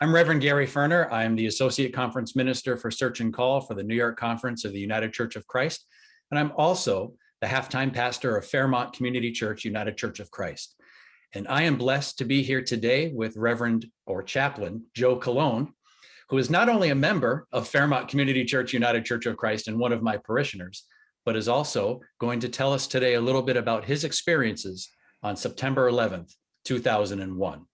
I'm Rev Gary Ferner. I am the Associate Conference Minister for Search and Call for the New York Conference of the United Church of Christ. And I'm also the halftime pastor of Fairmont Community Church, United Church of Christ. And I am blessed to be here today with Reverend or Chaplain Joe Colon, who is not only a member of Fairmont Community Church, United Church of Christ, and one of my parishioners, but is also going to tell us today a little bit about his experiences on September 11th, 2001.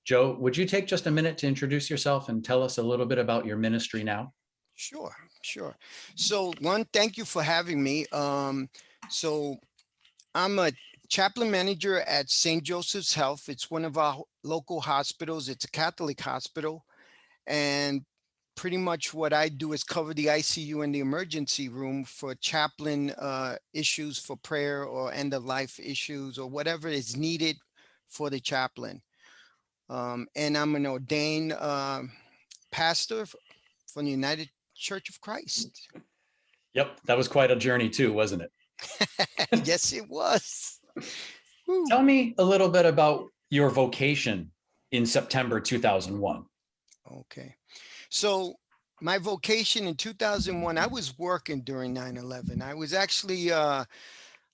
Joe, would you take just a minute to introduce yourself and tell us a little bit about your ministry now? Sure. So thank you for having me. So I'm a chaplain manager at St. Joseph's Health. It's one of our local hospitals. It's a Catholic hospital. And pretty much what I do is cover the ICU and the emergency room for chaplain issues for prayer or end of life issues or whatever is needed for the chaplain. And I'm an ordained pastor from the United Church of Christ. Yep, that was quite a journey too, wasn't it? Yes, it was. Tell me a little bit about your vocation in September 2001. Okay. So my vocation in 2001, I was working during 9/11. I was actually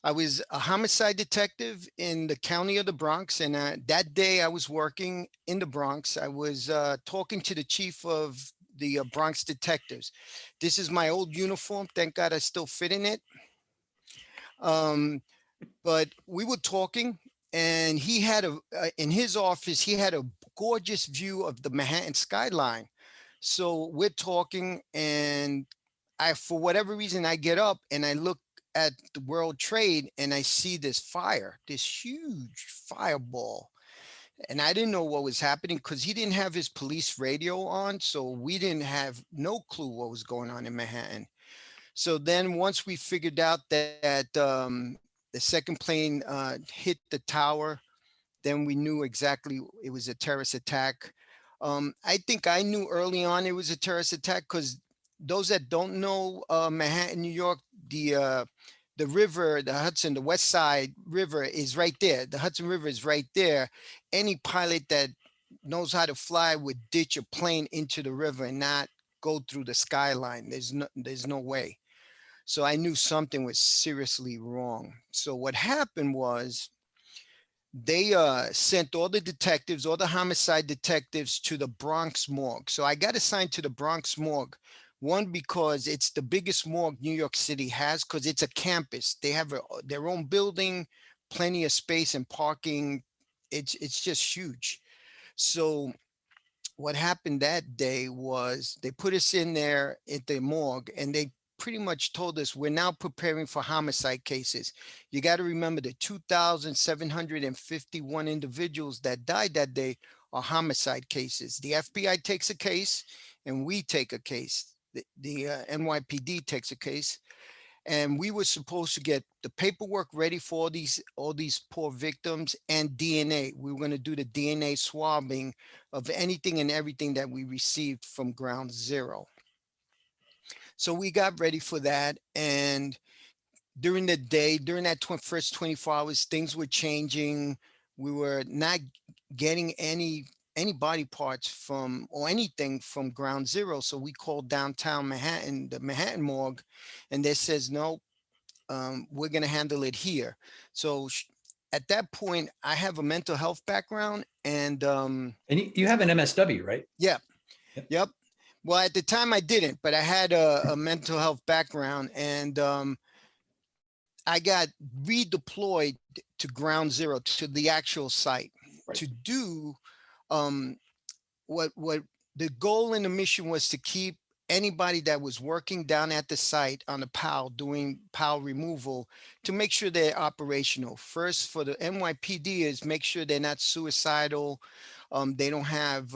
I was a homicide detective in the county of the Bronx. And that day I was working in the Bronx. I was talking to the chief of the Bronx detectives. This is my old uniform. Thank God I still fit in it. But we were talking and he had in his office, he had a gorgeous view of the Manhattan skyline. So we're talking and for whatever reason, I get up and I look at the World Trade and I see this fire, this huge fireball. And I didn't know what was happening because he didn't have his police radio on. So we didn't have no clue what was going on in Manhattan. So then once we figured out that the second plane hit the tower, then we knew exactly it was a terrorist attack. I think I knew early on it was a terrorist attack because those that don't know Manhattan, New York, the river, the Hudson, the West Side River is right there. The Hudson River is right there. Any pilot that knows how to fly would ditch a plane into the river and not go through the skyline. There's no way. So I knew something was seriously wrong. So what happened was they sent all the detectives, all the homicide detectives to the Bronx morgue. So I got assigned to the Bronx morgue. One, because it's the biggest morgue New York City has because it's a campus. They have their own building, plenty of space and parking. It's just huge. So what happened that day was they put us in there at the morgue and they pretty much told us we're now preparing for homicide cases. You got to remember the 2,751 individuals that died that day are homicide cases. The FBI takes a case and we take a case. The NYPD takes a case, and we were supposed to get the paperwork ready for all these poor victims and DNA. We were going to do the DNA swabbing of anything and everything that we received from ground zero. So we got ready for that. And during the day, during that first 24 hours, things were changing. We were not getting any body parts from or anything from ground zero. So we called downtown Manhattan, the Manhattan morgue, and they says, no, we're going to handle it here. So at that point, I have a mental health background and you have an MSW, right? Yeah. Yep. Well, at the time I didn't, but I had a mental health background and I got redeployed to ground zero, to the actual site, right, to do what the goal and the mission was to keep anybody that was working down at the site on the POW doing POW removal to make sure they're operational. First for the NYPD is make sure they're not suicidal. They don't have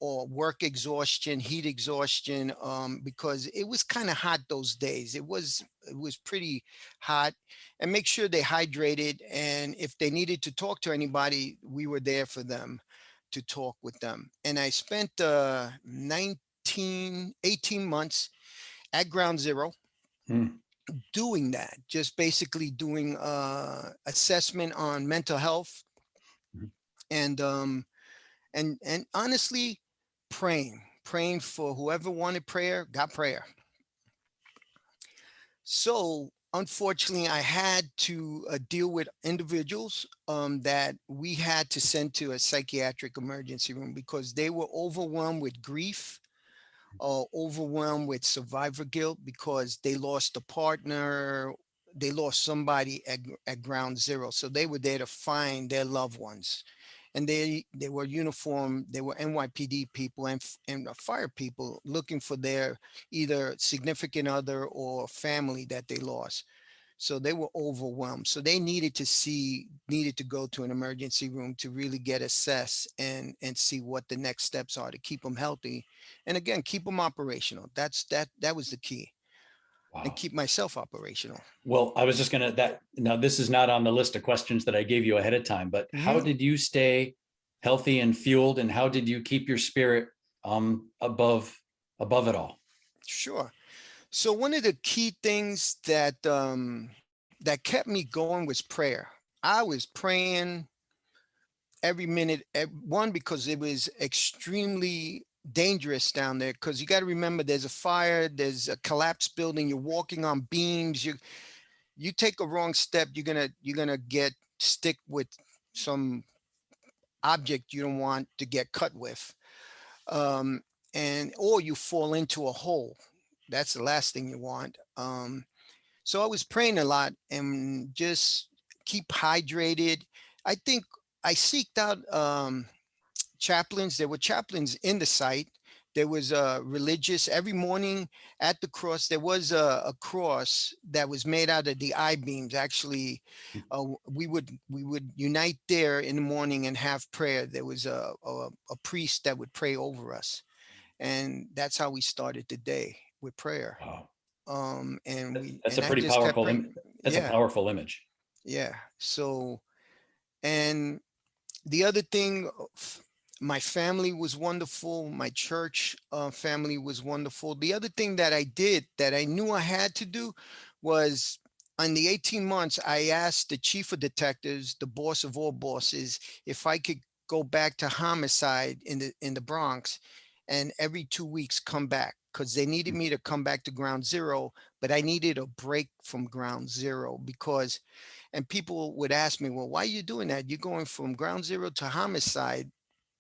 or work exhaustion, heat exhaustion, because it was kind of hot those days. It was pretty hot, and make sure they hydrated. And if they needed to talk to anybody, we were there for them to talk with them. And I spent 18 months at ground zero doing that, just basically doing assessment on mental health. And honestly, praying for whoever wanted prayer, got prayer. So unfortunately, I had to deal with individuals that we had to send to a psychiatric emergency room because they were overwhelmed with grief, overwhelmed with survivor guilt because they lost a partner, they lost somebody at ground zero. So they were there to find their loved ones. And they were uniformed, they were NYPD people and fire people looking for their either significant other or family that they lost. So they were overwhelmed. So they needed to go to an emergency room to really get assessed and see what the next steps are to keep them healthy. And again, keep them operational. That was the key. And Wow. keep myself operational. Well, I was just gonna that now this is not on the list of questions that I gave you ahead of time, but how Mhm. did you stay healthy and fueled, and how did you keep your spirit above it all? Sure. So one of the key things that kept me going was prayer. I was praying every minute. One, because it was extremely dangerous down there. Because you got to remember, there's a fire, there's a collapsed building. You're walking on beams. You take a wrong step, you're gonna get stick with some object you don't want to get cut with, um, and or you fall into a hole. That's the last thing you want. So I was praying a lot and just keep hydrated. I think I seeked out chaplains. There were chaplains in the site. There was a religious every morning at the cross. There was a cross that was made out of the I beams. Actually, we would unite there in the morning and have prayer. There was a priest that would pray over us, and that's how we started the day with prayer. Wow, that's a And I pretty just kept powerful praying. that's a Yeah, powerful image. yeah. So and the other thing, my family was wonderful. My church family was wonderful. The other thing that I did that I knew I had to do was on the 18 months, I asked the chief of detectives, the boss of all bosses, if I could go back to homicide in the Bronx and every 2 weeks come back because they needed me to come back to ground zero, but I needed a break from ground zero because and people would ask me, well, why are you doing that? You're going from ground zero to homicide.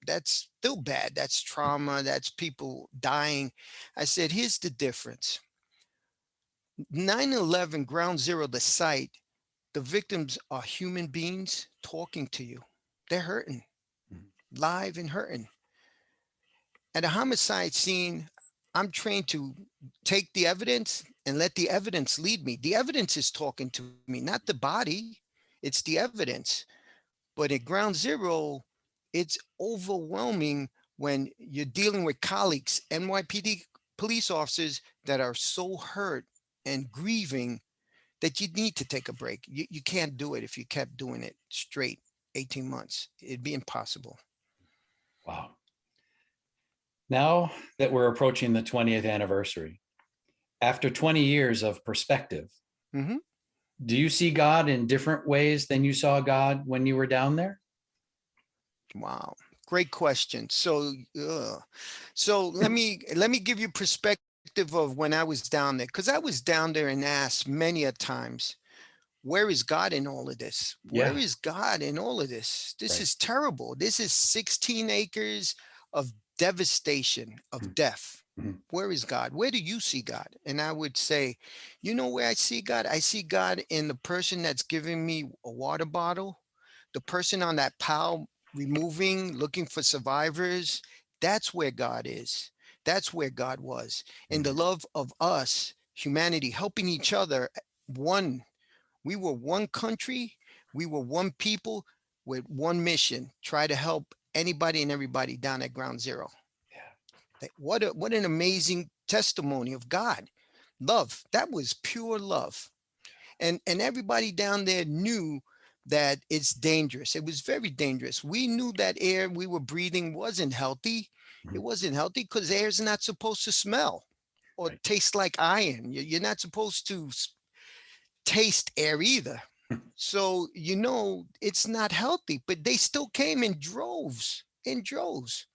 That's still bad. That's trauma. That's people dying. I said, here's the difference. 9/11 ground zero, the site, the victims are human beings talking to you. They're hurting, Mhm. live and hurting. At a homicide scene, I'm trained to take the evidence and let the evidence lead me. The evidence is talking to me, not the body. It's the evidence. But at ground zero, it's overwhelming when you're dealing with colleagues, NYPD police officers that are so hurt and grieving that you need to take a break. You can't do it if you kept doing it straight 18 months. It'd be impossible. Wow. Now that we're approaching the 20th anniversary, after 20 years of perspective, Mhm. do you see God in different ways than you saw God when you were down there? Wow. Great question. So let me give you perspective of when I was down there, because I was down there and asked many a times, where is God in all of this? Where Yeah, is God in all of this? This right. is terrible. This is 16 acres of devastation, of death. Mhm. Where is God? Where do you see God? And I would say, you know where I see God? I see God in the person that's giving me a water bottle, the person on that pile removing, looking for survivors. That's where God is. That's where God was. In the Mhm. love of us, humanity, helping each other. One, we were one country, we were one people with one mission, try to help anybody and everybody down at ground zero. Yeah. What an amazing testimony of God. Love. That was pure love. And everybody down there knew that it's dangerous. It was very dangerous. We knew that air we were breathing wasn't healthy. It Mhm. wasn't healthy because air is not supposed to smell or Right. taste like iron. You're not supposed to taste air either. So, it's not healthy, but they still came in droves, in droves.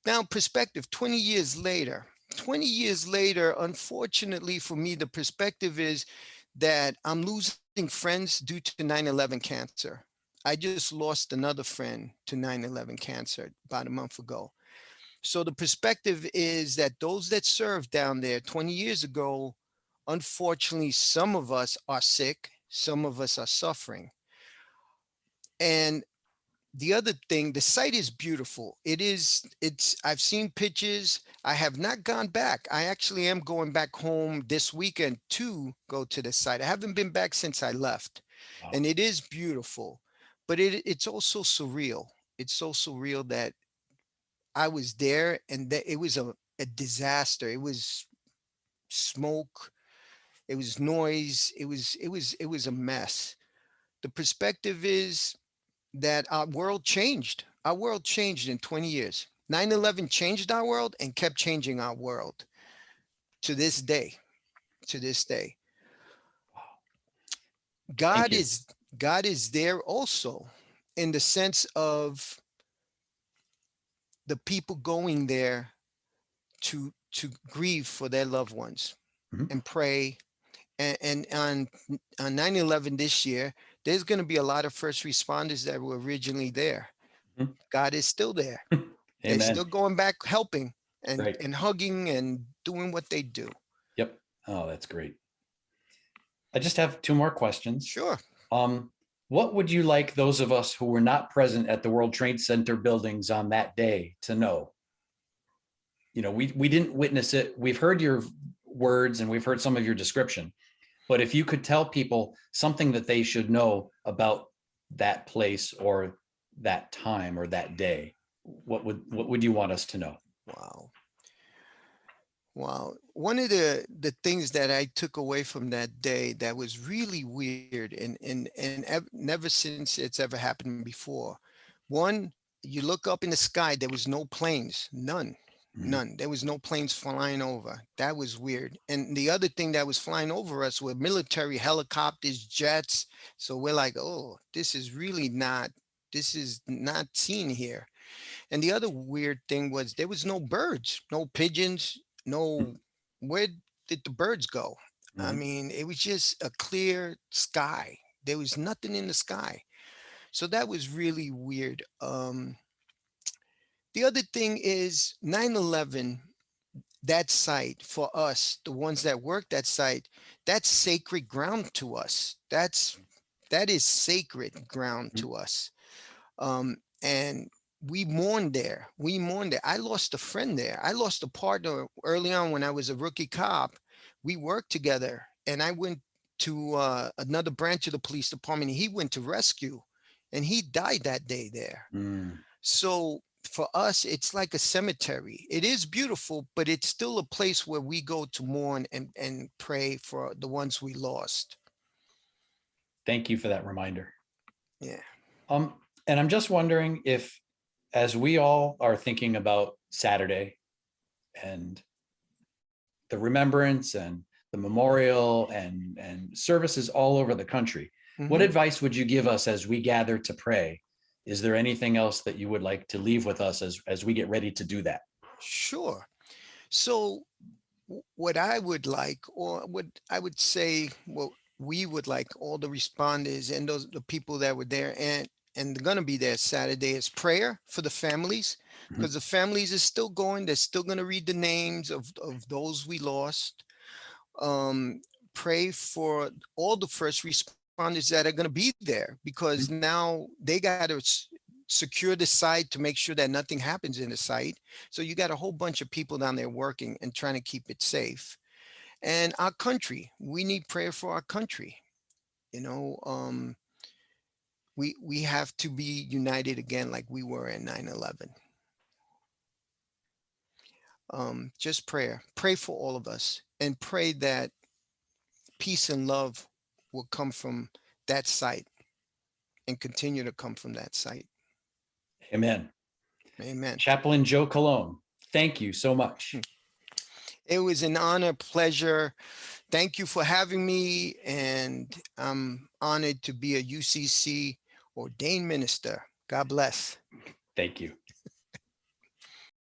Now, perspective, 20 years later. 20 years later, unfortunately for me, the perspective is that I'm losing friends due to 9/11 cancer. I just lost another friend to 9/11 cancer about a month ago. So the perspective is that those that served down there 20 years ago, unfortunately, some of us are sick, some of us are suffering. And the other thing, the site is beautiful. I've seen pictures. I have not gone back. I actually am going back home this weekend to go to the site. I haven't been back since I left. Wow. And it is beautiful, but it's also surreal. It's so surreal that I was there and that it was a disaster. It was smoke, it was noise, it was a mess. The perspective is that our world changed. Our world changed in 20 years. 9/11 changed our world and kept changing our world to this day. To this day. Thank God you. is God is there also in the sense of the people going there to grieve for their loved ones Mhm. and pray. And on 9/11 this year, there's going to be a lot of first responders that were originally there. Mhm. God is still there. They're still Amen. going back helping Right. and hugging and doing what they do. Yep. Oh, that's great. I just have two more questions. Sure. Um, what would you like those of us who were not present at the World Trade Center buildings on that day to know? You know, we didn't witness it. We've heard your words and we've heard some of your description. But if you could tell people something that they should know about that place or that time or that day, what would you want us to know? Wow. Wow. One of the things that I took away from that day that was really weird and never since it's ever happened before. One, you look up in the sky, there was no planes, none. Mhm. None. There was no planes flying over. That was weird. And the other thing that was flying over us were military helicopters, jets. So we're like, oh, this is not seen here. And the other weird thing was there was no birds, no pigeons, no, where did the birds go? I Mhm. mean, it was just a clear sky. There was nothing in the sky. So that was really weird. The other thing is 9/11. That site for us, the ones that work that site, that's sacred ground to us. That is sacred ground Mhm. to us. And we mourned there. We mourned there. I lost a friend there. I lost a partner early on when I was a rookie cop. We worked together, and I went to another branch of the police department. And he went to rescue, and he died that day there. Mm. So for us, it's like a cemetery. It is beautiful, but it's still a place where we go to mourn and pray for the ones we lost. Thank you for that reminder. Yeah. Um, and I'm just wondering if, as we all are thinking about Saturday and the remembrance and the memorial and services all over the country, what Hmm. advice would you give us as we gather to pray? Is there anything else that you would like to leave with us as we get ready to do that? Sure. So what I would like, or what I would say, what we would like, all the responders and those the people that were there and they're gonna be there Saturday, is prayer for the families, Mhm. because the families is still going. They're still gonna read the names of those we lost. Um, Pray for all the first responders that are gonna be there, because Mhm. now they gotta secure the site to make sure that nothing happens in the site. So you got a whole bunch of people down there working and trying to keep it safe. And our country, we need prayer for our country. You know, we have to be united again like we were in 9/11. Just prayer. Pray for all of us and pray that peace and love will come from that site and continue to come from that site. Amen. Amen. Chaplain Joe Colon, thank you so much. It was an honor, pleasure. Thank you for having me, and I'm honored to be a UCC ordained minister. God bless. Thank you.